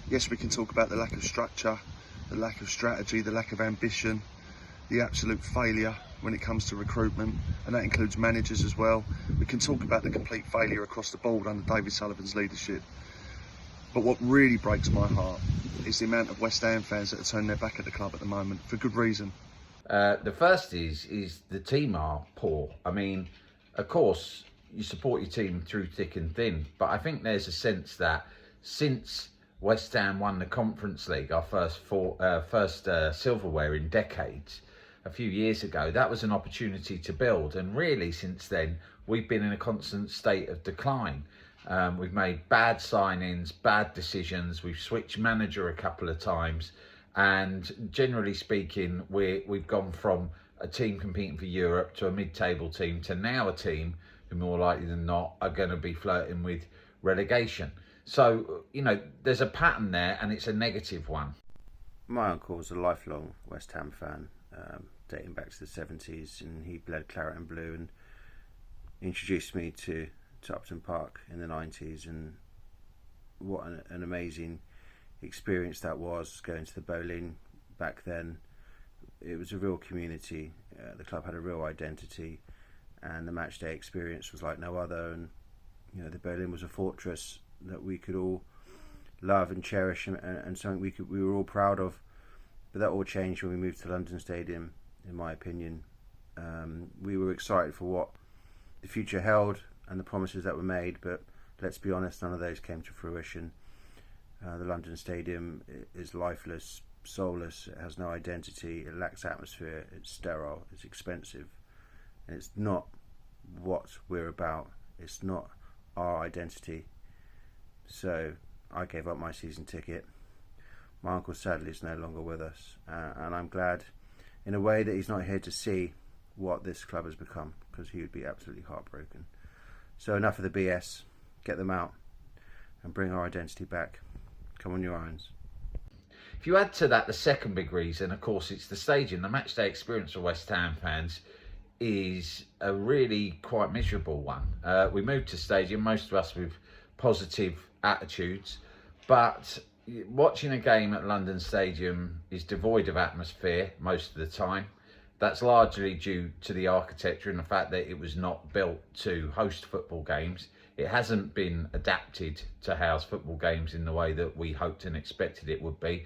Yes, we can talk about the lack of structure, the lack of strategy, the lack of ambition, the absolute failure when it comes to recruitment, and that includes managers as well. We can talk about the complete failure across the board under David Sullivan's leadership. But what really breaks my heart is the amount of West Ham fans that are turning their back at the club at the moment, for good reason. The first is the team are poor. I mean, of course, you support your team through thick and thin, but I think there's a sense that since West Ham won the Conference League, our first silverware in decades, a few years ago, that was an opportunity to build. And really, since then, we've been in a constant state of decline. We've made bad signings, bad decisions. We've switched manager a couple of times. And generally speaking, we've gone from a team competing for Europe to a mid-table team to now a team who more likely than not are going to be flirting with relegation. So, you know, there's a pattern there and it's a negative one. My uncle was a lifelong West Ham fan, dating back to the 70s, and he bled claret and blue and introduced me to Upton Park in the 90s, and what an amazing experience that was, going to the bowling back then. It was a real community. The club had a real identity, and the matchday experience was like no other. And you know, the bowling was a fortress that we could all love and cherish, and something we were all proud of. But that all changed when we moved to London Stadium, in my opinion. We were excited for what the future held and the promises that were made, but let's be honest, none of those came to fruition. The London Stadium is lifeless, soulless, it has no identity, it lacks atmosphere, it's sterile, it's expensive, and it's not what we're about, it's not our identity. So I gave up my season ticket. My uncle sadly is no longer with us, and I'm glad in a way that he's not here to see what this club has become, because he would be absolutely heartbroken. So enough of the BS, get them out and bring our identity back. Come on, your irons. If you add to that the second big reason, of course, it's the stadium. The matchday experience for West Ham fans is a really quite miserable one. We moved to stadium, most of us with positive attitudes, but watching a game at London Stadium is devoid of atmosphere most of the time. That's largely due to the architecture and the fact that it was not built to host football games. It hasn't been adapted to house football games in the way that we hoped and expected it would be.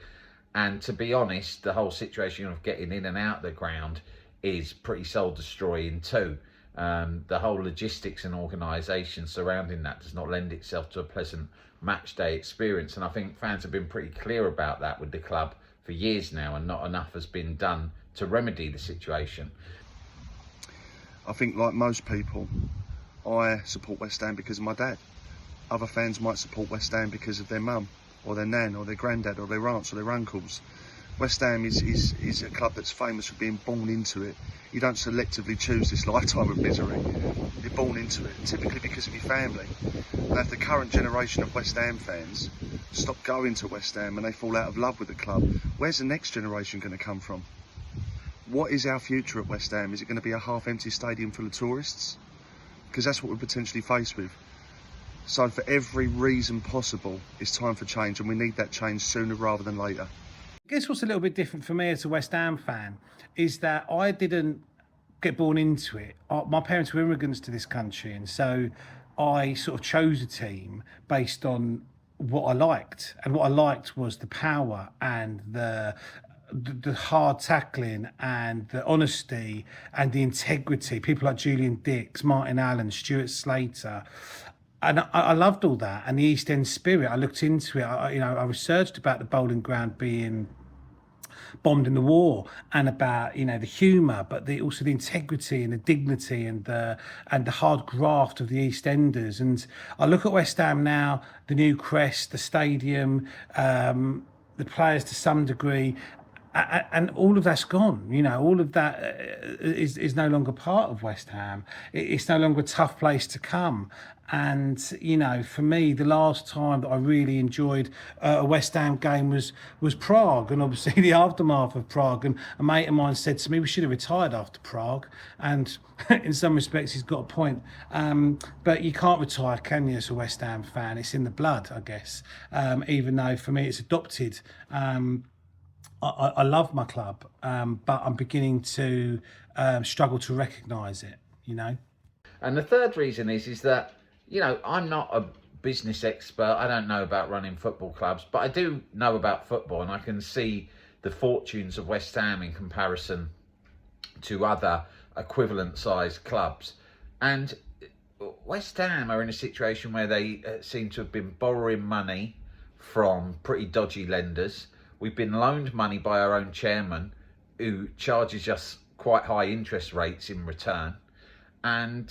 And to be honest, the whole situation of getting in and out of the ground is pretty soul destroying too. The whole logistics and organisation surrounding that does not lend itself to a pleasant match day experience. And I think fans have been pretty clear about that with the club for years now, and not enough has been done to remedy the situation. I think, like most people, I support West Ham because of my dad. Other fans might support West Ham because of their mum, or their nan, or their granddad, or their aunts, or their uncles. West Ham is a club that's famous for being born into it. You don't selectively choose this lifetime of misery. You're born into it, typically because of your family. And if the current generation of West Ham fans stop going to West Ham and they fall out of love with the club, where's the next generation going to come from? What is our future at West Ham? Is it going to be a half-empty stadium full of tourists? Because that's what we're potentially faced with. So for every reason possible, it's time for change, and we need that change sooner rather than later. I guess what's a little bit different for me as a West Ham fan is that I didn't get born into it. My parents were immigrants to this country, and so I sort of chose a team based on what I liked. And what I liked was the power and the hard tackling and the honesty and the integrity. People like Julian Dix, Martin Allen, Stuart Slater. And I loved all that, and the East End spirit. I looked into it. I researched about the bowling ground being bombed in the war, and about the humour, but also the integrity and the dignity and the hard graft of the East Enders. And I look at West Ham now, the new crest, the stadium, the players to some degree, and all of that's gone. You know, all of that is no longer part of West Ham. It's no longer a tough place to come. And you know, for me, the last time that I really enjoyed a West Ham game was Prague, and obviously the aftermath of Prague. And a mate of mine said to me, "We should have retired after Prague." And in some respects, he's got a point. But you can't retire, can you, as a West Ham fan? It's in the blood, I guess. Even though for me it's adopted. I love my club, but I'm beginning to struggle to recognise it, you know. And the third reason is that, you know, I'm not a business expert. I don't know about running football clubs, but I do know about football, and I can see the fortunes of West Ham in comparison to other equivalent sized clubs. And West Ham are in a situation where they seem to have been borrowing money from pretty dodgy lenders. We've been loaned money by our own chairman, who charges us quite high interest rates in return. And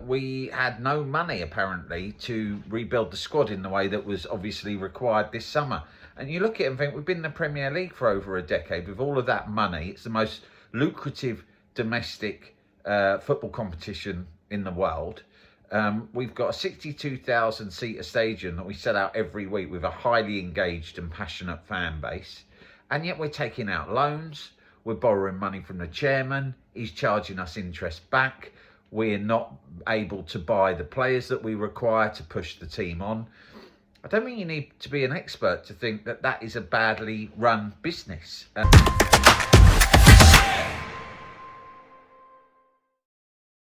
we had no money, apparently, to rebuild the squad in the way that was obviously required this summer. And you look at it and think, we've been in the Premier League for over a decade with all of that money. It's the most lucrative domestic football competition in the world. We've got a 62,000 seater stadium that we sell out every week with a highly engaged and passionate fan base. And yet we're taking out loans. We're borrowing money from the chairman. He's charging us interest back. We're not able to buy the players that we require to push the team on. I don't think you need to be an expert to think that that is a badly run business.